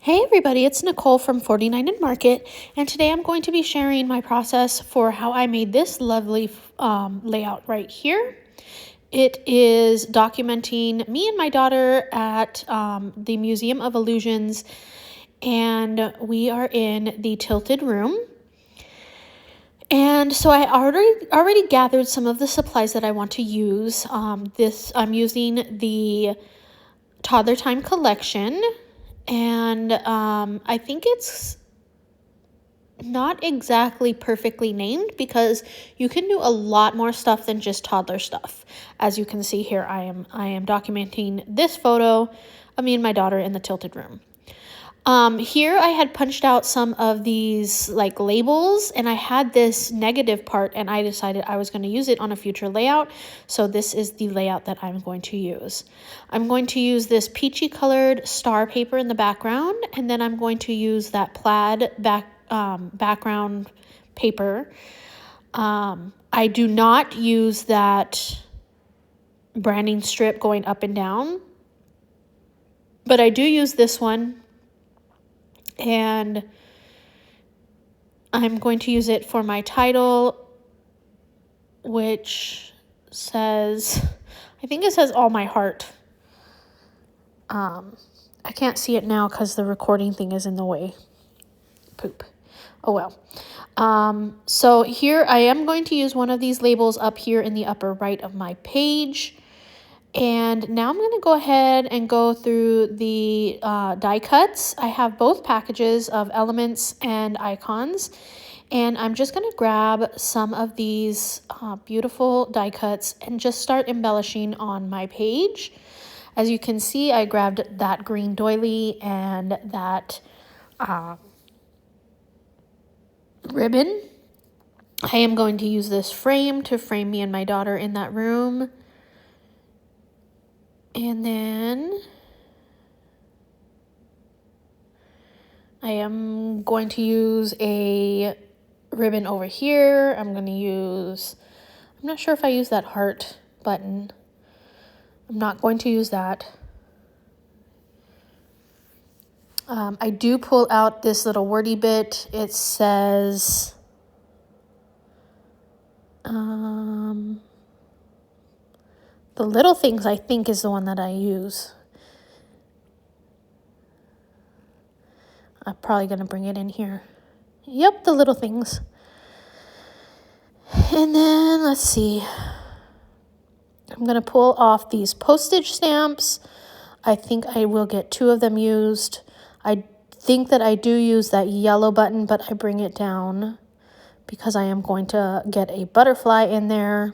Hey everybody, it's Nicole from 49 and Market, and today I'm going to be sharing my process for how I made this lovely layout right here. It is documenting me and my daughter at the Museum of Illusions, and we are in the Tilted Room. And so I already gathered some of the supplies that I want to use. I'm using the Toddler Time collection. And I think it's not exactly perfectly named because you can do a lot more stuff than just toddler stuff. As you can see here, I am documenting this photo of me and my daughter in the Tilted Room. Here I had punched out some of these like labels, and I had this negative part, and I decided I was going to use it on a future layout. So this is the layout that I'm going to use. I'm going to use this peachy colored star paper in the background, and then I'm going to use that plaid background paper. I do not use that branding strip going up and down, but I do use this one. And I'm going to use it for my title, which says, I think it says All My Heart. I can't see it now because the recording thing is in the way. Poop. Oh well. So here I am going to use one of these labels up here in the upper right of my page. And now I'm going to go ahead and go through the die cuts. I have both packages of elements and icons. And I'm just going to grab some of these beautiful die cuts and just start embellishing on my page. As you can see, I grabbed that green doily and that ribbon. I am going to use this frame to frame me and my daughter in that room. And then I am going to use a ribbon over here. I'm not sure if I use that heart button. I'm not going to use that. I do pull out this little wordy bit. It says, the little things I think is the one that I use. I'm probably going to bring it in here. Yep, the little things. And then let's see. I'm going to pull off these postage stamps. I think I will get 2 of them used. I think that I do use that yellow button, but I bring it down because I am going to get a butterfly in there.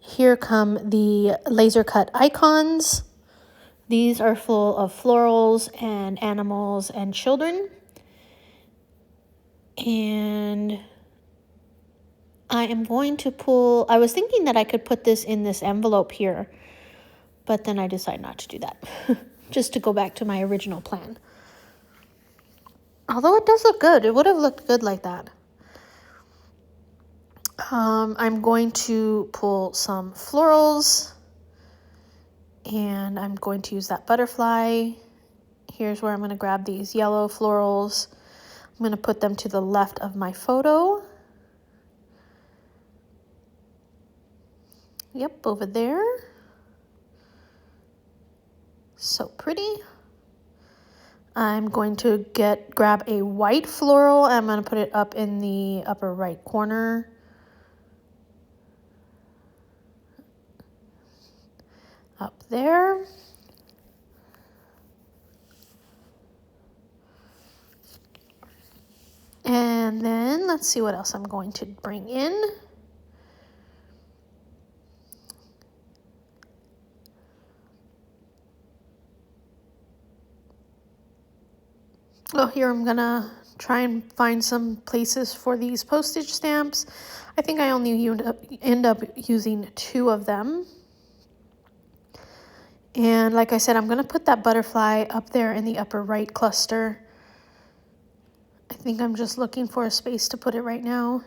Here come the laser cut icons. These are full of florals and animals and children. And I am going to I was thinking that I could put this in this envelope here, but then I decided not to do that, just to go back to my original plan. Although it does look good, it would have looked good like that. I'm going to pull some florals, and I'm going to use that butterfly. Here's where I'm going to grab these yellow florals. I'm going to put them to the left of my photo. Yep, over there. So pretty. I'm going to grab a white floral. I'm going to put it up in the upper right corner. Up there. And then let's see what else I'm going to bring in. Oh, here I'm gonna try and find some places for these postage stamps. I think I only end up using 2 of them. And like I said, I'm gonna put that butterfly up there in the upper right cluster. I think I'm just looking for a space to put it right now.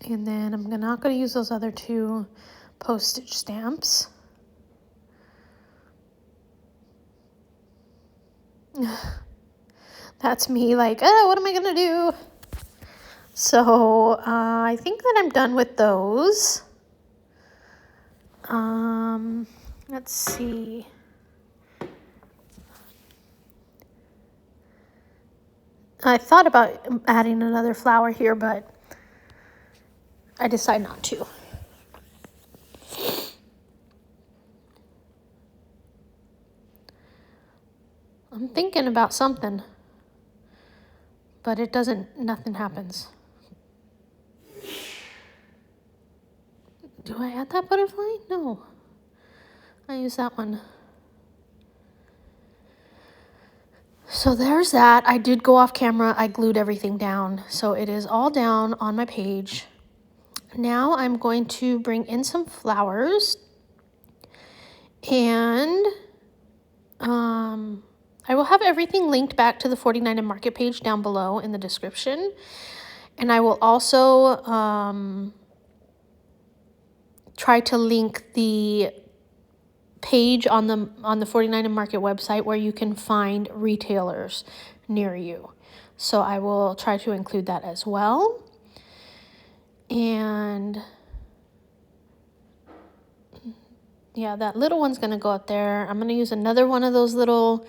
And then I'm not gonna use those other 2 postage stamps. That's me like, oh, what am I gonna do? So I think that I'm done with those. Let's see. I thought about adding another flower here, but I decided not to. I'm thinking about something, but nothing happens. Do I add that butterfly? No. I use that one. So there's that. I did go off camera. I glued everything down. So it is all down on my page. Now I'm going to bring in some flowers. And I will have everything linked back to the 49 and Market page down below in the description. And I will also try to link the page on the 49 and Market website where you can find retailers near you. So I will try to include that as well. And yeah, that little one's gonna go up there. I'm gonna use another one of those little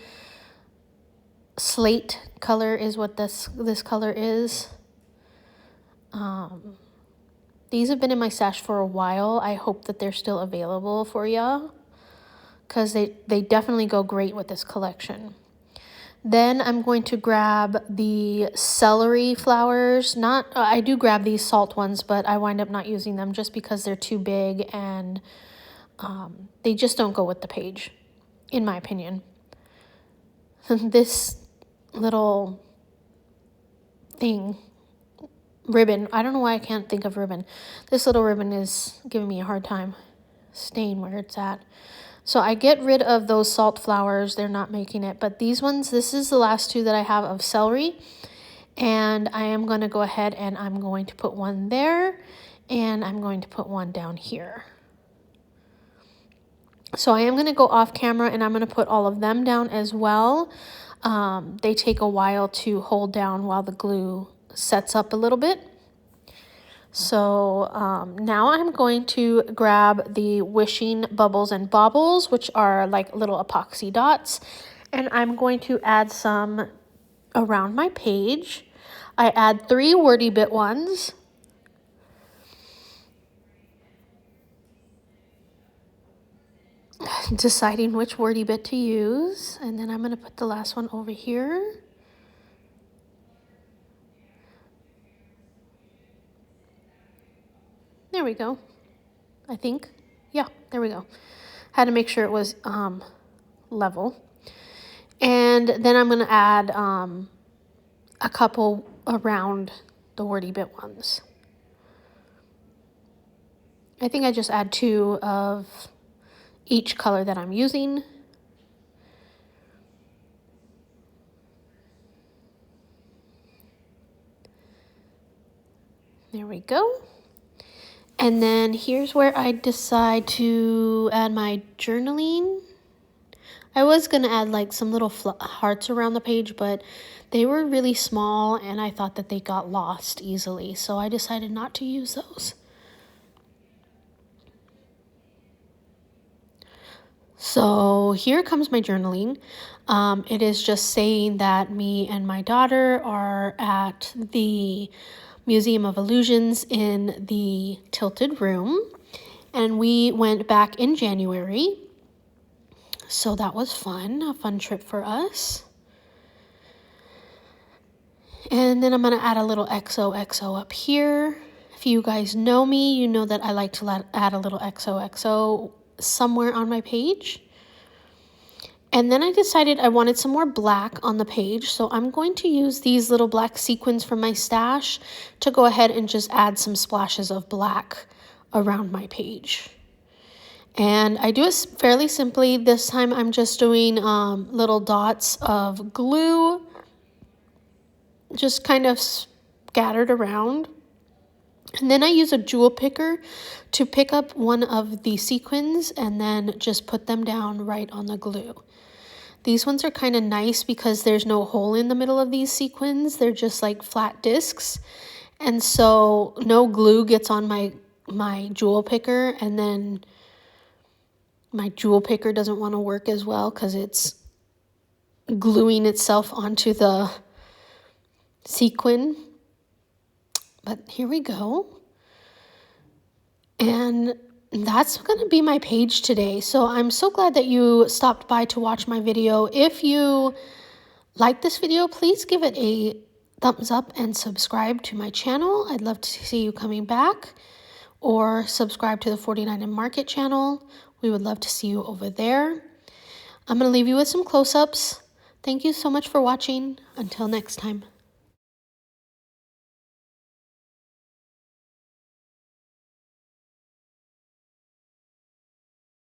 slate color is what this color is. These have been in my stash for a while. I hope that they're still available for ya, because they definitely go great with this collection. Then I'm going to grab the celery flowers. I do grab these salt ones, but I wind up not using them just because they're too big and they just don't go with the page, in my opinion. This little thing, ribbon, I don't know why I can't think of ribbon. This little ribbon is giving me a hard time staying where it's at. So I get rid of those salt flowers. They're not making it. But these ones, this is the last two that I have of celery. And I am going to go ahead and I'm going to put one there. And I'm going to put one down here. So I am going to go off camera and I'm going to put all of them down as well. They take a while to hold down while the glue sets up a little bit. So now I'm going to grab the Wishing Bubbles and Baubles, which are like little epoxy dots, and I'm going to add some around my page. I add 3 wordy bit ones. Deciding which wordy bit to use, and then I'm going to put the last one over here. There we go. I think. Yeah, there we go. Had to make sure it was level. And then I'm going to add a couple around the wordy bit ones. I think I just add 2 of each color that I'm using. There we go. And then here's where I decide to add my journaling. I was going to add like some little hearts around the page, but they were really small and I thought that they got lost easily. So I decided not to use those. So here comes my journaling. It is just saying that me and my daughter are at the Museum of Illusions in the Tilted Room, and we went back in January, so that was fun, a fun trip for us. And then I'm going to add a little XOXO up here. If you guys know me, you know that I like to add a little XOXO somewhere on my page. And then I decided I wanted some more black on the page, so I'm going to use these little black sequins from my stash to go ahead and just add some splashes of black around my page. And I do it fairly simply. This time I'm just doing little dots of glue, just kind of scattered around. And then I use a jewel picker to pick up one of the sequins and then just put them down right on the glue. These ones are kind of nice because there's no hole in the middle of these sequins. They're just like flat discs. And so no glue gets on my jewel picker, and then my jewel picker doesn't want to work as well because it's gluing itself onto the sequin. But here we go. And that's going to be my page today. So I'm so glad that you stopped by to watch my video. If you like this video, please give it a thumbs up and subscribe to my channel. I'd love to see you coming back, or subscribe to the 49 and Market channel. We would love to see you over there. I'm going to leave you with some close-ups. Thank you so much for watching. Until next time.